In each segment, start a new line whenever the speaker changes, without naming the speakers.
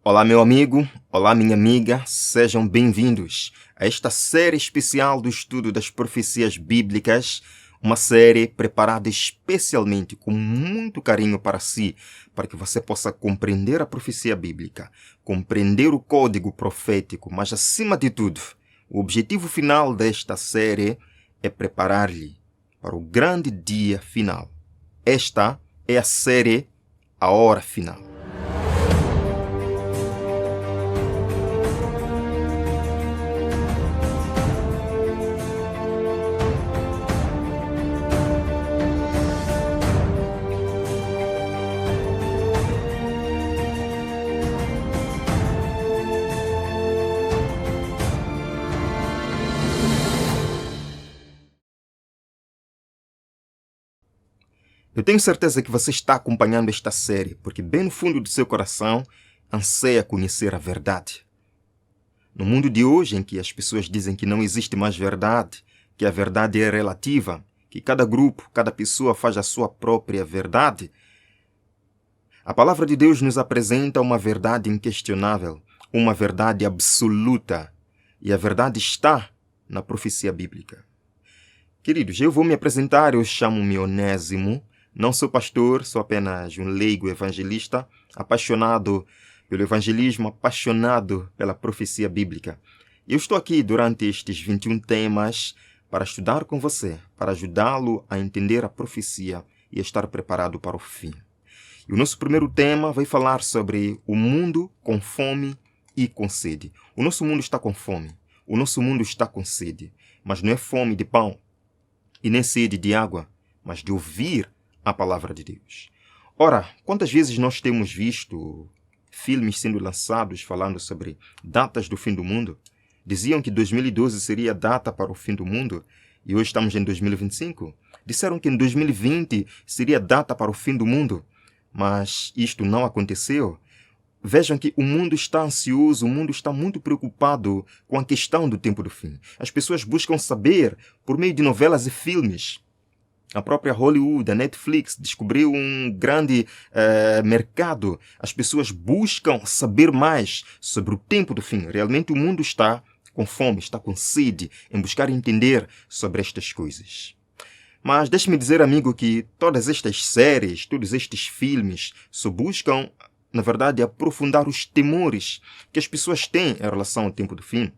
Olá, meu amigo, olá, minha amiga, sejam bem-vindos a esta série especial do estudo das profecias bíblicas, uma série preparada especialmente com muito carinho para si, para que você possa compreender a profecia bíblica, compreender o código profético, mas acima de tudo, o objetivo final desta série é preparar-lhe para o grande dia final. Esta é a série A Hora Final. Eu tenho certeza que você está acompanhando esta série, porque bem no fundo do seu coração anseia conhecer a verdade. No mundo de hoje, em que as pessoas dizem que não existe mais verdade, que a verdade é relativa, que cada grupo, cada pessoa faz a sua própria verdade, a palavra de Deus nos apresenta uma verdade inquestionável, uma verdade absoluta, e a verdade está na profecia bíblica. Queridos, eu vou me apresentar, eu chamo-me Onésimo. Não sou pastor, sou apenas um leigo evangelista, apaixonado pelo evangelismo, apaixonado pela profecia bíblica. Eu estou aqui durante estes 21 temas para estudar com você, para ajudá-lo a entender a profecia e estar preparado para o fim. E o nosso primeiro tema vai falar sobre o mundo com fome e com sede. O nosso mundo está com fome, o nosso mundo está com sede, mas não é fome de pão e nem sede de água, mas de ouvir a palavra de Deus. Ora, quantas vezes nós temos visto filmes sendo lançados falando sobre datas do fim do mundo? Diziam que 2012 seria a data para o fim do mundo e hoje estamos em 2025. Disseram que em 2020 seria a data para o fim do mundo, mas isto não aconteceu. Vejam que o mundo está ansioso, o mundo está muito preocupado com a questão do tempo do fim. As pessoas buscam saber por meio de novelas e filmes. A própria Hollywood, a Netflix, descobriu um grande mercado. As pessoas buscam saber mais sobre o tempo do fim. Realmente o mundo está com fome, está com sede em buscar entender sobre estas coisas. Mas deixe-me dizer, amigo, que todas estas séries, todos estes filmes só buscam, na verdade, aprofundar os temores que as pessoas têm em relação ao tempo do fim.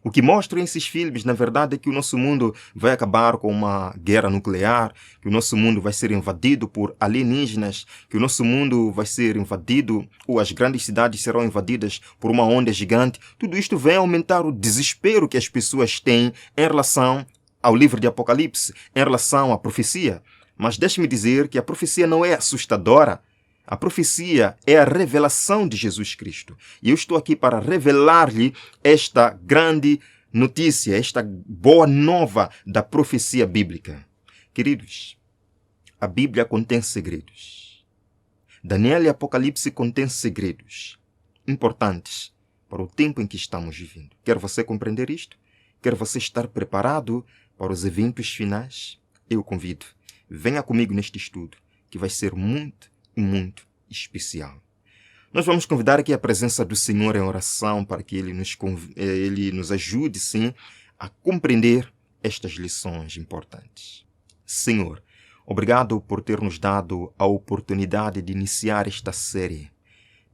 O que mostram esses filmes, na verdade, é que o nosso mundo vai acabar com uma guerra nuclear, que o nosso mundo vai ser invadido por alienígenas, que o nosso mundo vai ser invadido, ou as grandes cidades serão invadidas por uma onda gigante. Tudo isto vem aumentar o desespero que as pessoas têm em relação ao livro de Apocalipse, em relação à profecia. Mas deixe-me dizer que a profecia não é assustadora. A profecia é a revelação de Jesus Cristo. E eu estou aqui para revelar-lhe esta grande notícia, esta boa nova da profecia bíblica. Queridos, a Bíblia contém segredos. Daniel e Apocalipse contêm segredos importantes para o tempo em que estamos vivendo. Quer você compreender isto? Quer você estar preparado para os eventos finais? Eu convido. Venha comigo neste estudo, que vai ser muito especial. Nós vamos convidar aqui a presença do Senhor em oração para que Ele nos ajude, sim, a compreender estas lições importantes. Senhor, obrigado por ter nos dado a oportunidade de iniciar esta série.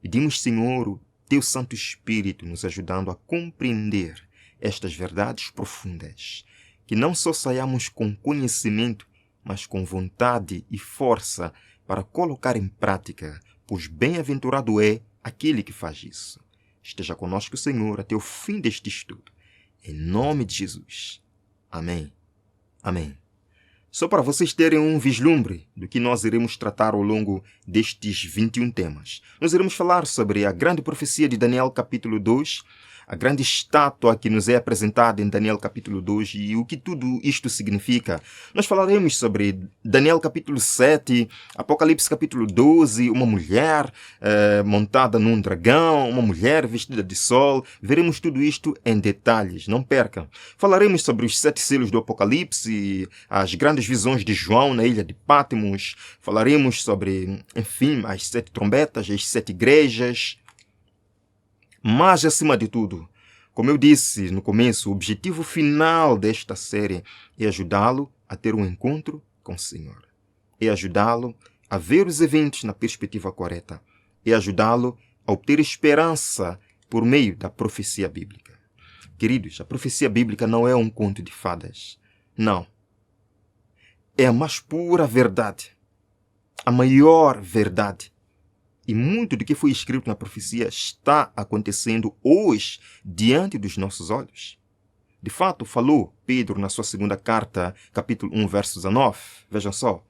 Pedimos, Senhor, o Teu Santo Espírito nos ajudando a compreender estas verdades profundas, que não só saiamos com conhecimento, mas com vontade e força para colocar em prática, pois bem-aventurado é aquele que faz isso. Esteja conosco, Senhor, até o fim deste estudo. Em nome de Jesus. Amém. Amém. Só para vocês terem um vislumbre do que nós iremos tratar ao longo destes 21 temas. Nós iremos falar sobre a grande profecia de Daniel capítulo 2, a grande estátua que nos é apresentada em Daniel capítulo 2 e o que tudo isto significa. Nós falaremos sobre Daniel capítulo 7, Apocalipse capítulo 12, uma mulher montada num dragão, uma mulher vestida de sol. Veremos tudo isto em detalhes, não percam. Falaremos sobre os 7 selos do Apocalipse, as grandes visões de João na ilha de Patmos. Falaremos sobre, enfim, as 7 trombetas, as 7 igrejas. Mas, acima de tudo, como eu disse no começo, o objetivo final desta série é ajudá-lo a ter um encontro com o Senhor. É ajudá-lo a ver os eventos na perspectiva correta. É ajudá-lo a obter esperança por meio da profecia bíblica. Queridos, a profecia bíblica não é um conto de fadas. Não. É a mais pura verdade. A maior verdade. E muito do que foi escrito na profecia está acontecendo hoje diante dos nossos olhos. De fato, falou Pedro na sua segunda carta, capítulo 1, verso 19. Vejam só.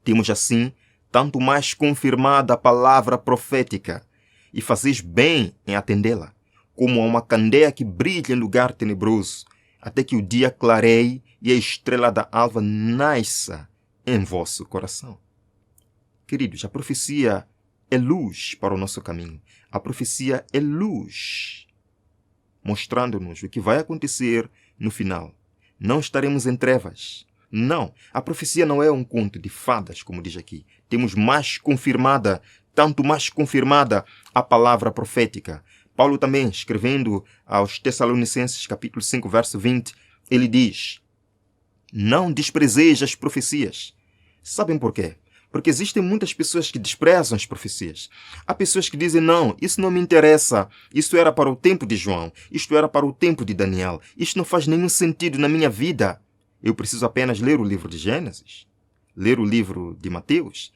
Temos assim tanto mais confirmada a palavra profética, e fazeis bem em atendê-la, como a uma candeia que brilha em lugar tenebroso, até que o dia clareie e a estrela da alva nasça em vosso coração. Queridos, a profecia é luz para o nosso caminho. A profecia é luz, mostrando-nos o que vai acontecer no final. Não estaremos em trevas. Não, a profecia não é um conto de fadas, como diz aqui. Temos mais confirmada, tanto mais confirmada a palavra profética. Paulo também, escrevendo aos Tessalonicenses, capítulo 5, verso 20, ele diz: não desprezeis as profecias. Sabem por quê? Porque existem muitas pessoas que desprezam as profecias. Há pessoas que dizem, não, isso não me interessa. Isso era para o tempo de João. Isto era para o tempo de Daniel. Isto não faz nenhum sentido na minha vida. Eu preciso apenas ler o livro de Gênesis, ler o livro de Mateus.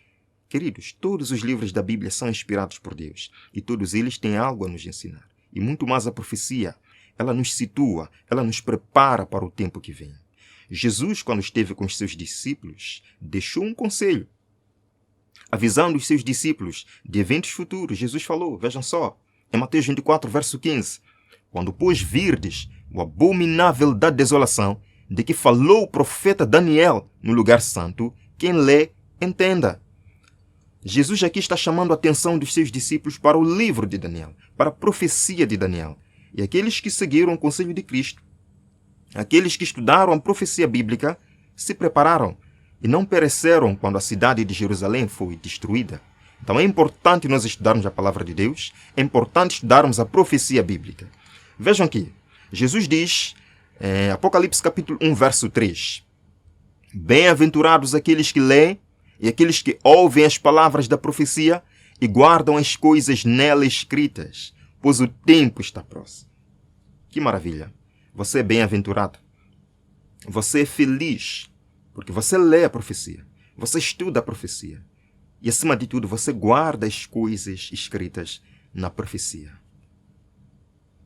Queridos, todos os livros da Bíblia são inspirados por Deus. E todos eles têm algo a nos ensinar. E muito mais a profecia. Ela nos situa, ela nos prepara para o tempo que vem. Jesus, quando esteve com os seus discípulos, deixou um conselho. Avisando os seus discípulos de eventos futuros, Jesus falou, vejam só, em Mateus 24, verso 15, quando, pois, virdes o abominável da desolação, de que falou o profeta Daniel no lugar santo, quem lê, entenda. Jesus aqui está chamando a atenção dos seus discípulos para o livro de Daniel, para a profecia de Daniel. E aqueles que seguiram o conselho de Cristo, aqueles que estudaram a profecia bíblica, se prepararam e não pereceram quando a cidade de Jerusalém foi destruída. Então é importante nós estudarmos a palavra de Deus, é importante estudarmos a profecia bíblica. Vejam aqui, Jesus diz, Apocalipse capítulo 1, verso 3, bem-aventurados aqueles que leem e aqueles que ouvem as palavras da profecia e guardam as coisas nela escritas, pois o tempo está próximo. Que maravilha! Você é bem-aventurado. Você é feliz, porque você lê a profecia, você estuda a profecia. E, acima de tudo, você guarda as coisas escritas na profecia.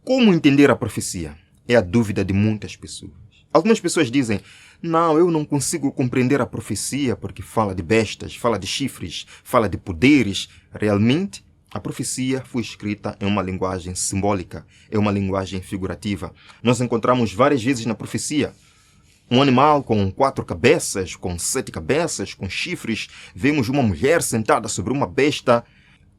Como entender a profecia? É a dúvida de muitas pessoas. Algumas pessoas dizem, não, eu não consigo compreender a profecia porque fala de bestas, fala de chifres, fala de poderes. Realmente, a profecia foi escrita em uma linguagem simbólica, é uma linguagem figurativa. Nós encontramos várias vezes na profecia um animal com 4 cabeças, com 7 cabeças, com chifres. Vemos uma mulher sentada sobre uma besta.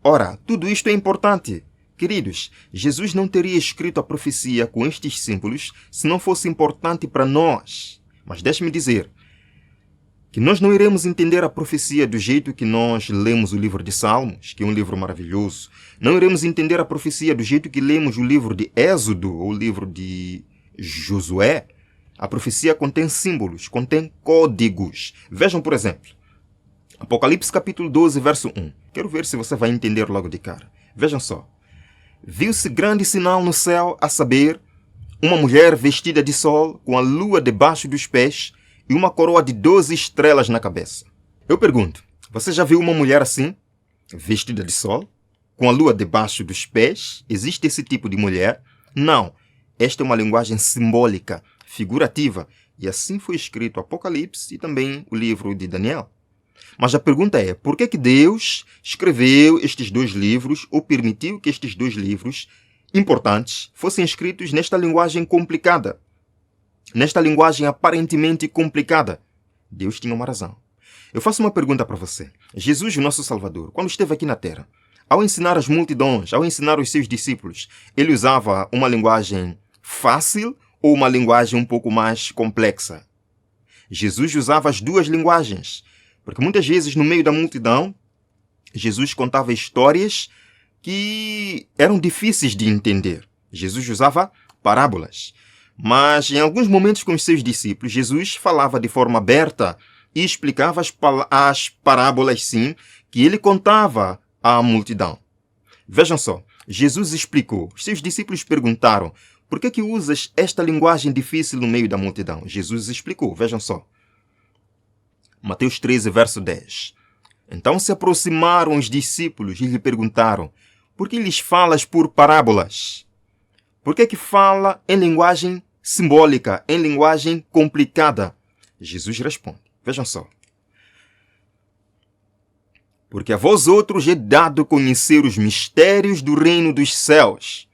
Ora, tudo isto é importante. Queridos, Jesus não teria escrito a profecia com estes símbolos se não fosse importante para nós. Mas deixe-me dizer que nós não iremos entender a profecia do jeito que nós lemos o livro de Salmos, que é um livro maravilhoso. Não iremos entender a profecia do jeito que lemos o livro de Êxodo ou o livro de Josué. A profecia contém símbolos, contém códigos. Vejam, por exemplo, Apocalipse capítulo 12, verso 1. Quero ver se você vai entender logo de cara. Vejam só. Viu-se grande sinal no céu, a saber, uma mulher vestida de sol, com a lua debaixo dos pés e uma coroa de 12 estrelas na cabeça. Eu pergunto, você já viu uma mulher assim, vestida de sol, com a lua debaixo dos pés? Existe esse tipo de mulher? Não. Esta é uma linguagem simbólica, figurativa, e assim foi escrito o Apocalipse e também o livro de Daniel. Mas a pergunta é, por que Deus escreveu estes 2 livros ou permitiu que estes 2 livros importantes fossem escritos nesta linguagem complicada? Nesta linguagem aparentemente complicada? Deus tinha uma razão. Eu faço uma pergunta para você. Jesus, o nosso Salvador, quando esteve aqui na Terra, ao ensinar as multidões, ao ensinar os seus discípulos, ele usava uma linguagem fácil ou uma linguagem um pouco mais complexa? Jesus usava as 2 linguagens, porque muitas vezes no meio da multidão, Jesus contava histórias que eram difíceis de entender. Jesus usava parábolas. Mas em alguns momentos com os seus discípulos, Jesus falava de forma aberta e explicava as parábolas, sim, que ele contava à multidão. Vejam só, Jesus explicou. Os seus discípulos perguntaram: por que usas esta linguagem difícil no meio da multidão? Jesus explicou, vejam só. Mateus 13, verso 10. Então se aproximaram os discípulos e lhe perguntaram: por que lhes falas por parábolas? Por que fala em linguagem simbólica, em linguagem complicada? Jesus responde, vejam só. Porque a vós outros é dado conhecer os mistérios do reino dos céus,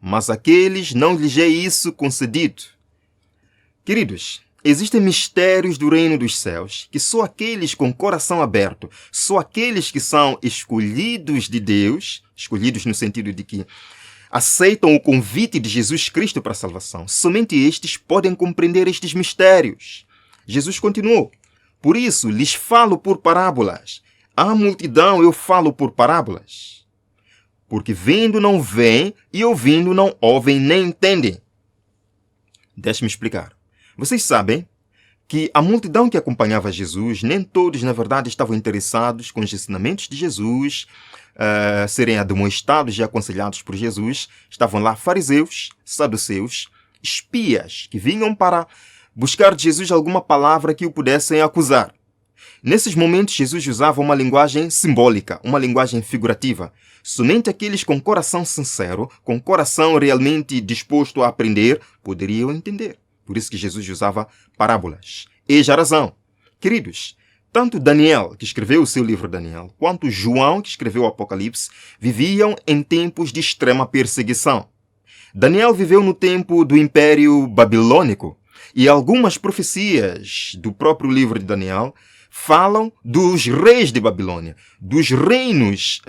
mas àqueles não lhes é isso concedido. Queridos, existem mistérios do reino dos céus que só aqueles com coração aberto, só aqueles que são escolhidos de Deus, escolhidos no sentido de que aceitam o convite de Jesus Cristo para a salvação, somente estes podem compreender estes mistérios. Jesus continuou: por isso lhes falo por parábolas. À multidão eu falo por parábolas. Porque vendo não veem e ouvindo não ouvem nem entendem. Deixe-me explicar. Vocês sabem que a multidão que acompanhava Jesus, nem todos, na verdade, estavam interessados com os ensinamentos de Jesus, serem admoestados e aconselhados por Jesus. Estavam lá fariseus, saduceus, espias, que vinham para buscar de Jesus alguma palavra que o pudessem acusar. Nesses momentos, Jesus usava uma linguagem simbólica, uma linguagem figurativa. Somente aqueles com coração sincero, com coração realmente disposto a aprender, poderiam entender. Por isso que Jesus usava parábolas. Eis a razão. Queridos, tanto Daniel, que escreveu o seu livro Daniel, quanto João, que escreveu o Apocalipse, viviam em tempos de extrema perseguição. Daniel viveu no tempo do Império Babilônico, e algumas profecias do próprio livro de Daniel falam dos reis de Babilônia, dos reinos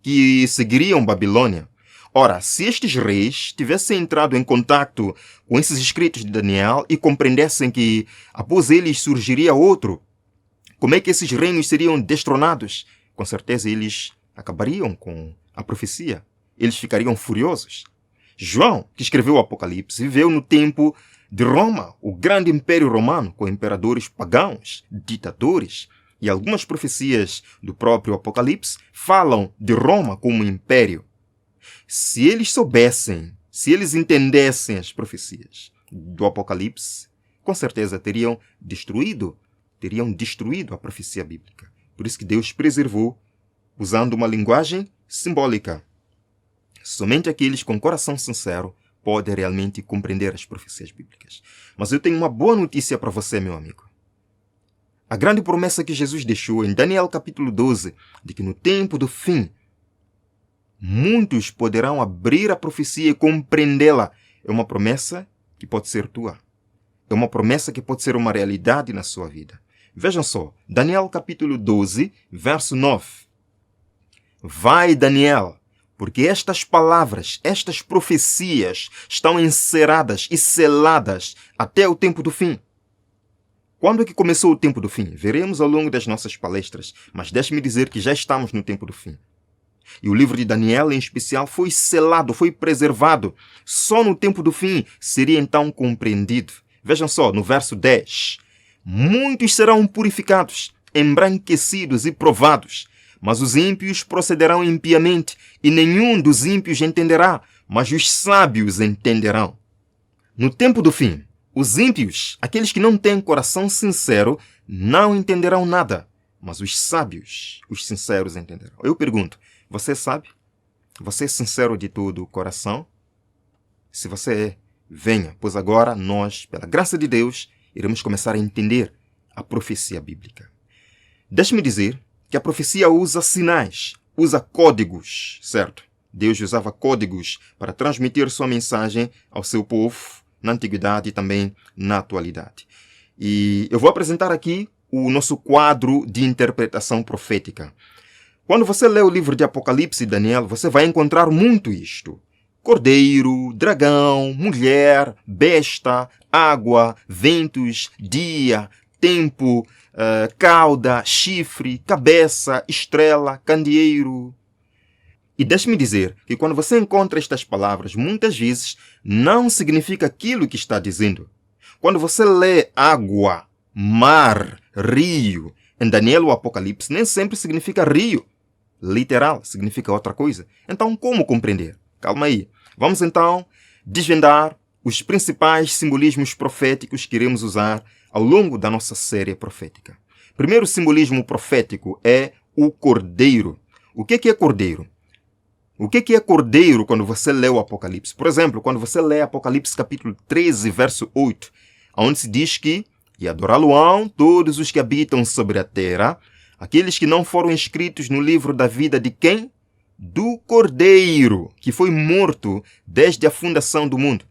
que seguiriam Babilônia. Ora, se estes reis tivessem entrado em contato com esses escritos de Daniel e compreendessem que após eles surgiria outro, como é que esses reinos seriam destronados? Com certeza eles acabariam com a profecia. Eles ficariam furiosos. João, que escreveu o Apocalipse, viveu no tempo de Roma, o grande império romano, com imperadores pagãos, ditadores, e algumas profecias do próprio Apocalipse falam de Roma como império. Se eles soubessem, se eles entendessem as profecias do Apocalipse, com certeza teriam destruído a profecia bíblica. Por isso que Deus preservou, usando uma linguagem simbólica. Somente aqueles com coração sincero podem realmente compreender as profecias bíblicas. Mas eu tenho uma boa notícia para você, meu amigo. A grande promessa que Jesus deixou em Daniel capítulo 12, de que no tempo do fim, muitos poderão abrir a profecia e compreendê-la, é uma promessa que pode ser tua. É uma promessa que pode ser uma realidade na sua vida. Vejam só, Daniel capítulo 12, verso 9. Vai, Daniel, porque estas palavras, estas profecias estão encerradas e seladas até o tempo do fim. Quando é que começou o tempo do fim? Veremos ao longo das nossas palestras, mas deixe-me dizer que já estamos no tempo do fim. E o livro de Daniel, em especial, foi selado, foi preservado. Só no tempo do fim seria então compreendido. Vejam só, no verso 10. Muitos serão purificados, embranquecidos e provados, mas os ímpios procederão impiamente, e nenhum dos ímpios entenderá, mas os sábios entenderão. No tempo do fim, os ímpios, aqueles que não têm coração sincero, não entenderão nada, mas os sábios, os sinceros entenderão. Eu pergunto, você sabe? Você é sincero de todo o coração? Se você é, venha, pois agora nós, pela graça de Deus, iremos começar a entender a profecia bíblica. Deixe-me dizer que a profecia usa sinais, usa códigos, certo? Deus usava códigos para transmitir sua mensagem ao seu povo na antiguidade e também na atualidade. E eu vou apresentar aqui o nosso quadro de interpretação profética. Quando você lê o livro de Apocalipse e Daniel, você vai encontrar muito isto. Cordeiro, dragão, mulher, besta, água, ventos, dia, tempo, cauda, chifre, cabeça, estrela, candeeiro. E deixe-me dizer que quando você encontra estas palavras, muitas vezes não significa aquilo que está dizendo. Quando você lê água, mar, rio, em Daniel ou Apocalipse, nem sempre significa rio. Literal, significa outra coisa. Então, como compreender? Calma aí. Vamos então desvendar os principais simbolismos proféticos que iremos usar ao longo da nossa série profética. Primeiro simbolismo profético é o cordeiro. O que é cordeiro? O que é cordeiro quando você lê o Apocalipse? Por exemplo, quando você lê Apocalipse capítulo 13, verso 8, onde se diz que e adorá-lo-ão todos os que habitam sobre a terra, aqueles que não foram inscritos no livro da vida de quem? Do Cordeiro, que foi morto desde a fundação do mundo.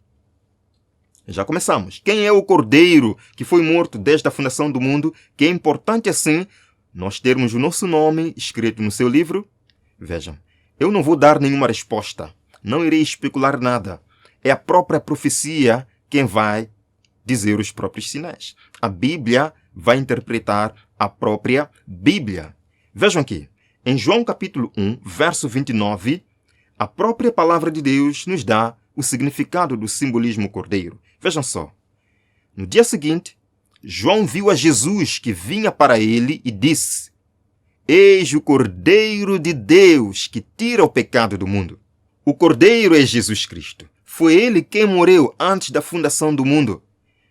Já começamos. Quem é o Cordeiro que foi morto desde a fundação do mundo? Que é importante assim nós termos o nosso nome escrito no seu livro? Vejam, eu não vou dar nenhuma resposta. Não irei especular nada. É a própria profecia quem vai dizer os próprios sinais. A Bíblia vai interpretar a própria Bíblia. Vejam aqui, em João capítulo 1, verso 29, a própria palavra de Deus nos dá o significado do simbolismo cordeiro. Vejam só. No dia seguinte, João viu a Jesus que vinha para ele e disse: Eis o Cordeiro de Deus que tira o pecado do mundo. O Cordeiro é Jesus Cristo. Foi ele quem morreu antes da fundação do mundo.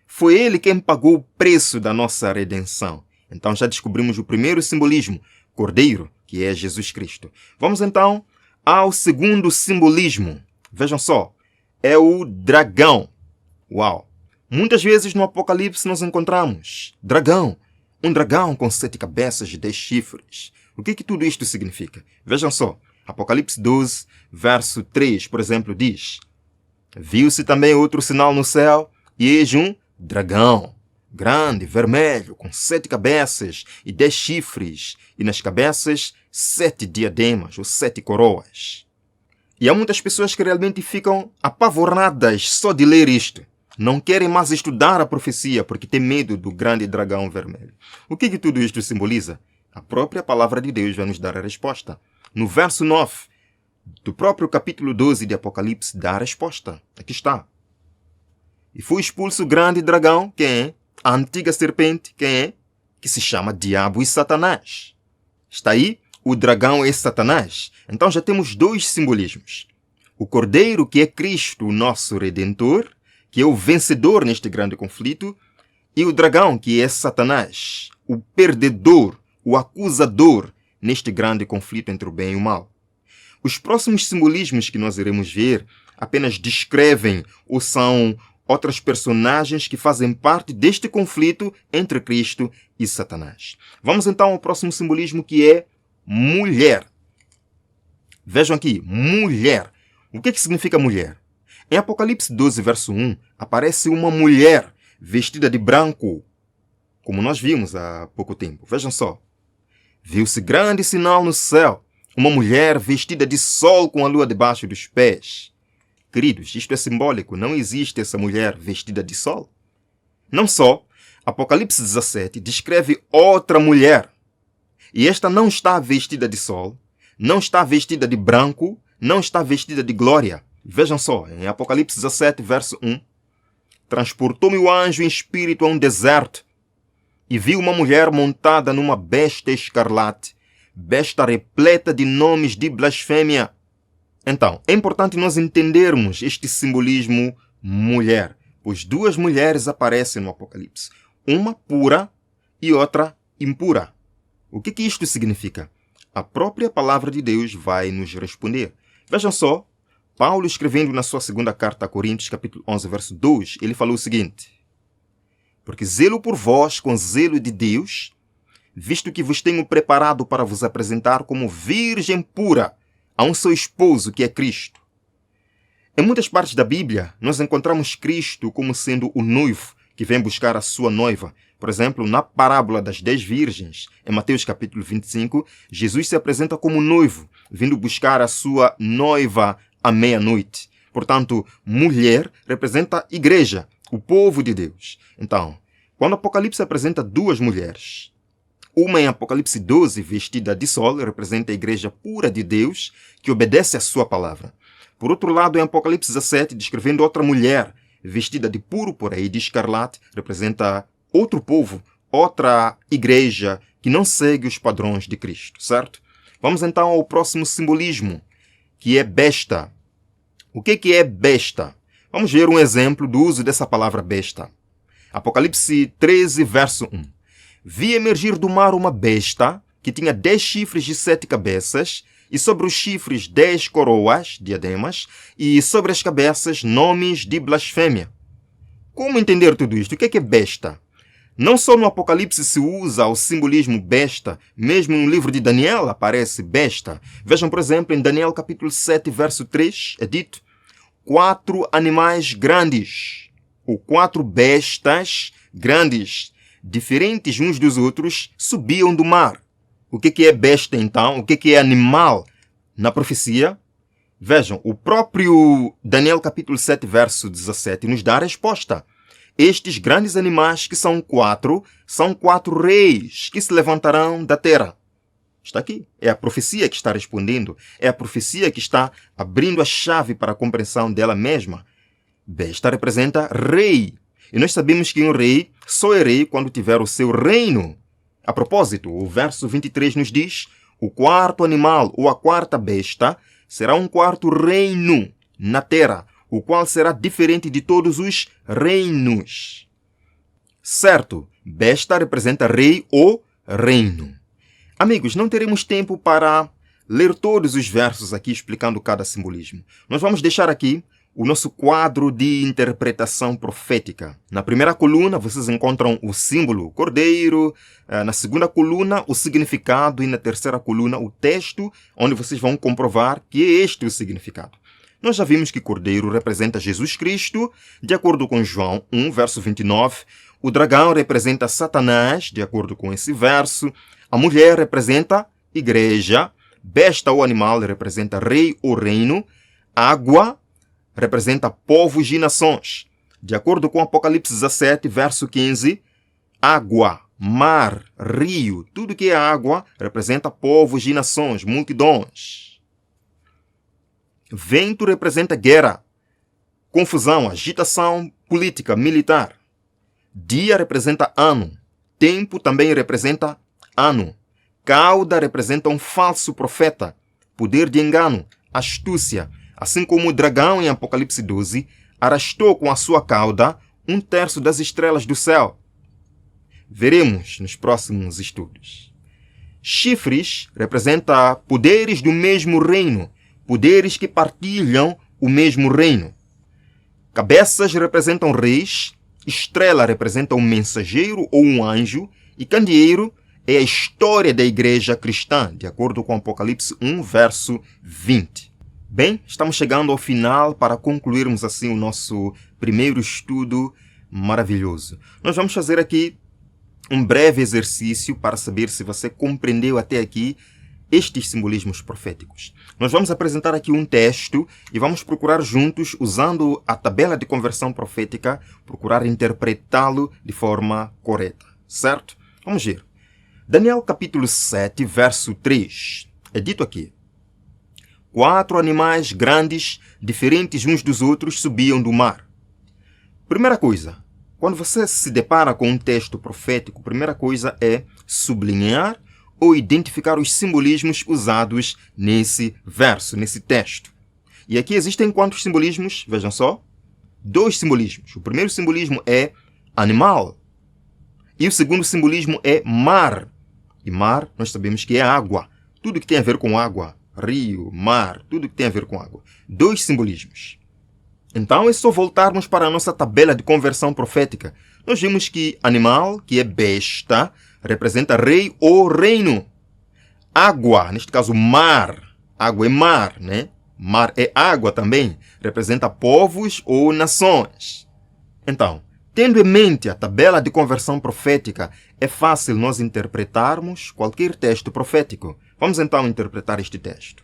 Foi ele quem pagou o preço da nossa redenção. Então já descobrimos o primeiro simbolismo, Cordeiro, que é Jesus Cristo. Vamos então ao segundo simbolismo. Vejam só, é o dragão. Uau! Muitas vezes no Apocalipse nós encontramos dragão. Um dragão com 7 cabeças e 10 chifres. O que tudo isto significa? Vejam só, Apocalipse 12, verso 3, por exemplo, diz: Viu-se também outro sinal no céu, e eis um dragão, grande, vermelho, com 7 cabeças e 10 chifres, e nas cabeças 7 diademas, ou 7 coroas. E há muitas pessoas que realmente ficam apavoradas só de ler isto. Não querem mais estudar a profecia porque têm medo do grande dragão vermelho. O que tudo isto simboliza? A própria palavra de Deus vai nos dar a resposta. No verso 9 do próprio capítulo 12 de Apocalipse dá a resposta. Aqui está. E foi expulso o grande dragão, quem é? A antiga serpente, quem é? Que se chama Diabo e Satanás. Está aí? O dragão é Satanás. Então já temos 2 simbolismos. O Cordeiro, que é Cristo, o nosso Redentor, que é o vencedor neste grande conflito, e o dragão, que é Satanás, o perdedor, o acusador neste grande conflito entre o bem e o mal. Os próximos simbolismos que nós iremos ver apenas descrevem ou são outras personagens que fazem parte deste conflito entre Cristo e Satanás. Vamos então ao próximo simbolismo, que é mulher. Vejam aqui, mulher. O que significa mulher? Em Apocalipse 12, verso 1, aparece uma mulher vestida de branco, como nós vimos há pouco tempo. Vejam só. Viu-se grande sinal no céu, uma mulher vestida de sol com a lua debaixo dos pés. Queridos, isto é simbólico, não existe essa mulher vestida de sol. Não só, Apocalipse 17 descreve outra mulher. E esta não está vestida de sol, não está vestida de branco, não está vestida de glória. Vejam só, em Apocalipse 17, verso 1, transportou-me o anjo em espírito a um deserto e vi uma mulher montada numa besta escarlate, besta repleta de nomes de blasfêmia. Então, é importante nós entendermos este simbolismo mulher, pois 2 mulheres aparecem no Apocalipse, uma pura e outra impura. O que isto significa? A própria palavra de Deus vai nos responder. Vejam só, Paulo, escrevendo na sua segunda carta a Coríntios, capítulo 11, verso 2, ele falou o seguinte: Porque zelo por vós com zelo de Deus, visto que vos tenho preparado para vos apresentar como virgem pura a um seu esposo, que é Cristo. Em muitas partes da Bíblia, nós encontramos Cristo como sendo o noivo que vem buscar a sua noiva. Por exemplo, na parábola das 10 virgens, em Mateus capítulo 25, Jesus se apresenta como noivo, vindo buscar a sua noiva à meia-noite. Portanto, mulher representa a igreja, o povo de Deus. Então, quando o Apocalipse apresenta 2 mulheres, Uma em Apocalipse 12, vestida de sol, representa a igreja pura de Deus, que obedece à sua palavra. Por outro lado, em Apocalipse 17, descrevendo outra mulher, vestida de púrpura e de escarlate, representa outro povo, outra igreja que não segue os padrões de Cristo, certo? Vamos então ao próximo simbolismo, que é besta. O que é besta? Vamos ver um exemplo do uso dessa palavra besta. Apocalipse 13, verso 1. Vi emergir do mar uma besta que tinha 10 chifres e 7 cabeças, e sobre os chifres 10 coroas, diademas, e sobre as cabeças nomes de blasfêmia. Como entender tudo isto? O que é besta? Não só no Apocalipse se usa o simbolismo besta, mesmo no livro de Daniel aparece besta. Vejam, por exemplo, em Daniel capítulo 7, verso 3, é dito 4 animais grandes, ou 4 bestas grandes, diferentes uns dos outros, subiam do mar. O que é besta, então? O que é animal na profecia? Vejam, o próprio Daniel capítulo 7, verso 17, nos dá a resposta. Estes grandes animais, que são 4 reis que se levantarão da terra. Está aqui. É a profecia que está respondendo. É a profecia que está abrindo a chave para a compreensão dela mesma. Besta representa rei. E nós sabemos que um rei só é rei quando tiver o seu reino. A propósito, o verso 23 nos diz: o quarto animal ou a quarta besta será um quarto reino na terra, o qual será diferente de todos os reinos. Certo, besta representa rei ou reino. Amigos, não teremos tempo para ler todos os versos aqui explicando cada simbolismo. Nós vamos deixar aqui o nosso quadro de interpretação profética. Na primeira coluna, vocês encontram o símbolo cordeiro, na segunda coluna, o significado, e na terceira coluna, o texto, onde vocês vão comprovar que é este o significado. Nós já vimos que cordeiro representa Jesus Cristo, de acordo com João 1, verso 29. O dragão representa Satanás, de acordo com esse verso. A mulher representa igreja. Besta ou animal representa rei ou reino. Água representa povos e nações. De acordo com Apocalipse 17, verso 15, água, mar, rio, tudo que é água representa povos e nações, multidões. Vento representa guerra, confusão, agitação política, militar. Dia representa ano. Tempo também representa ano. Cauda representa um falso profeta, poder de engano, astúcia. Assim como o dragão em Apocalipse 12 arrastou com a sua cauda 1/3 das estrelas do céu. Veremos nos próximos estudos. Chifres representa poderes do mesmo reino, poderes que partilham o mesmo reino. Cabeças representam reis, estrela representa um mensageiro ou um anjo, e candeeiro é a história da igreja cristã, de acordo com Apocalipse 1, verso 20. Bem, estamos chegando ao final para concluirmos assim o nosso primeiro estudo maravilhoso. Nós vamos fazer aqui um breve exercício para saber se você compreendeu até aqui estes simbolismos proféticos. Nós vamos apresentar aqui um texto e vamos procurar juntos, usando a tabela de conversão profética, procurar interpretá-lo de forma correta, certo? Vamos ver. Daniel capítulo 7, verso 3. É dito aqui: 4 animais grandes, diferentes uns dos outros, subiam do mar. Primeira coisa, quando você se depara com um texto profético, primeira coisa é sublinhar ou identificar os simbolismos usados nesse verso, nesse texto. E aqui existem quantos simbolismos? Vejam só. 2 simbolismos. O primeiro simbolismo é animal. E o segundo simbolismo é mar. E mar, nós sabemos que é água. Tudo que tem a ver com água. Rio, mar, tudo que tem a ver com água. 2 simbolismos. Então é só voltarmos para a nossa tabela de conversão profética. Nós vimos que animal, que é besta, representa rei ou reino. Água, neste caso mar. Água é mar, né? Mar é água também. Representa povos ou nações. Então, tendo em mente a tabela de conversão profética, é fácil nós interpretarmos qualquer texto profético. Vamos então interpretar este texto.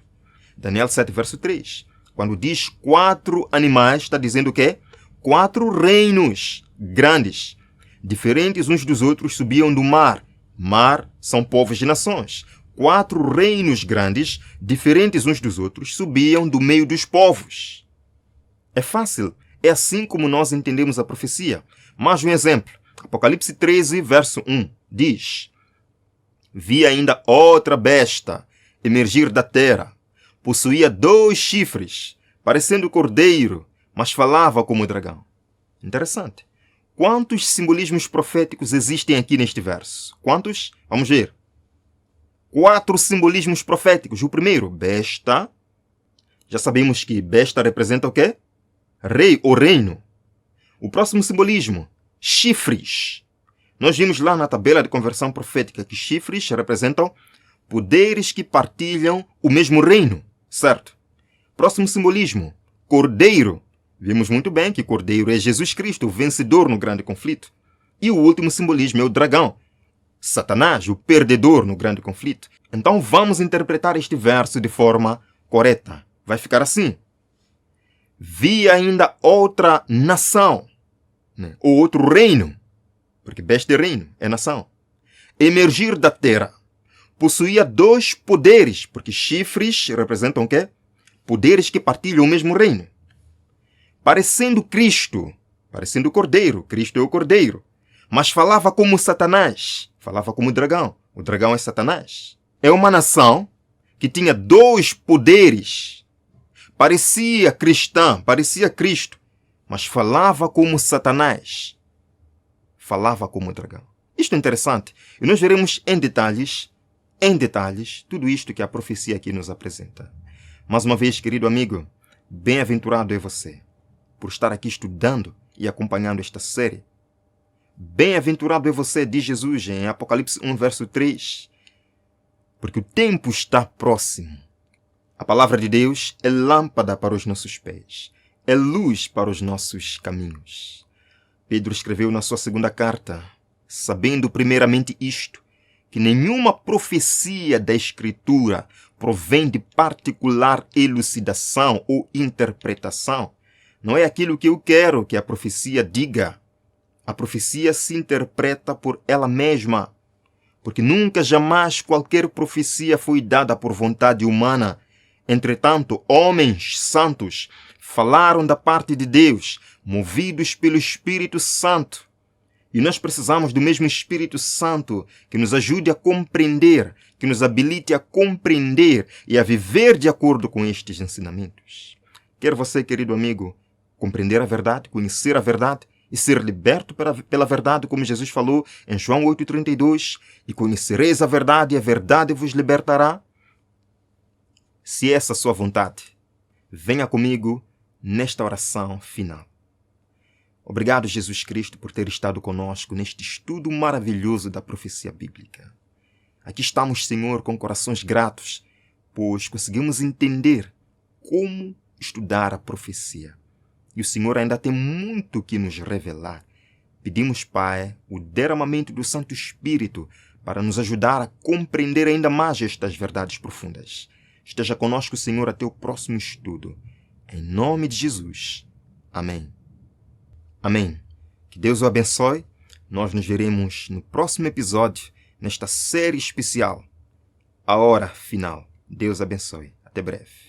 Daniel 7, verso 3. Quando diz 4 animais, está dizendo o quê? 4 reinos grandes, diferentes uns dos outros, subiam do mar. Mar são povos e nações. 4 reinos grandes, diferentes uns dos outros, subiam do meio dos povos. É fácil. É assim como nós entendemos a profecia. Mais um exemplo. Apocalipse 13, verso 1, diz: Vi ainda outra besta emergir da terra. Possuía 2 chifres, parecendo cordeiro, mas falava como dragão. Interessante. Quantos simbolismos proféticos existem aqui neste verso? Quantos? Vamos ver. 4 simbolismos proféticos. O primeiro, besta. Já sabemos que besta representa o quê? Rei ou reino. O próximo simbolismo, chifres. Nós vimos lá na tabela de conversão profética que chifres representam poderes que partilham o mesmo reino, certo? Próximo simbolismo, cordeiro. Vimos muito bem que cordeiro é Jesus Cristo, o vencedor no grande conflito. E o último simbolismo é o dragão, Satanás, o perdedor no grande conflito. Então vamos interpretar este verso de forma correta. Vai ficar assim. Vi ainda outra nação, ou outro reino, porque besta é reino, é nação, emergir da terra. Possuía 2 poderes, porque chifres representam o quê? Poderes que partilham o mesmo reino. Parecendo Cristo, parecendo o cordeiro, Cristo é o cordeiro, mas falava como Satanás, falava como o dragão é Satanás. É uma nação que tinha 2 poderes. Parecia cristã, parecia Cristo, mas falava como Satanás. Falava como dragão. Isto é interessante. E nós veremos em detalhes, tudo isto que a profecia aqui nos apresenta. Mais uma vez, querido amigo, bem-aventurado é você por estar aqui estudando e acompanhando esta série. Bem-aventurado é você, diz Jesus em Apocalipse 1, verso 3, porque o tempo está próximo. A palavra de Deus é lâmpada para os nossos pés, é luz para os nossos caminhos. Pedro escreveu na sua segunda carta, sabendo primeiramente isto, que nenhuma profecia da Escritura provém de particular elucidação ou interpretação. Não é aquilo que eu quero que a profecia diga. A profecia se interpreta por ela mesma, porque nunca, jamais qualquer profecia foi dada por vontade humana. Entretanto, homens santos falaram da parte de Deus, movidos pelo Espírito Santo. E nós precisamos do mesmo Espírito Santo que nos ajude a compreender, que nos habilite a compreender e a viver de acordo com estes ensinamentos. Quer você, querido amigo, compreender a verdade, conhecer a verdade e ser liberto pela verdade, como Jesus falou em João 8,32, e conhecereis a verdade vos libertará? Se essa é a sua vontade, venha comigo nesta oração final. Obrigado, Jesus Cristo, por ter estado conosco neste estudo maravilhoso da profecia bíblica. Aqui estamos, Senhor, com corações gratos, pois conseguimos entender como estudar a profecia. E o Senhor ainda tem muito que nos revelar. Pedimos, Pai, o derramamento do Santo Espírito para nos ajudar a compreender ainda mais estas verdades profundas. Esteja conosco, Senhor, até o próximo estudo. Em nome de Jesus. Amém. Amém. Que Deus o abençoe. Nós nos veremos no próximo episódio, nesta série especial, A Hora Final. Deus abençoe. Até breve.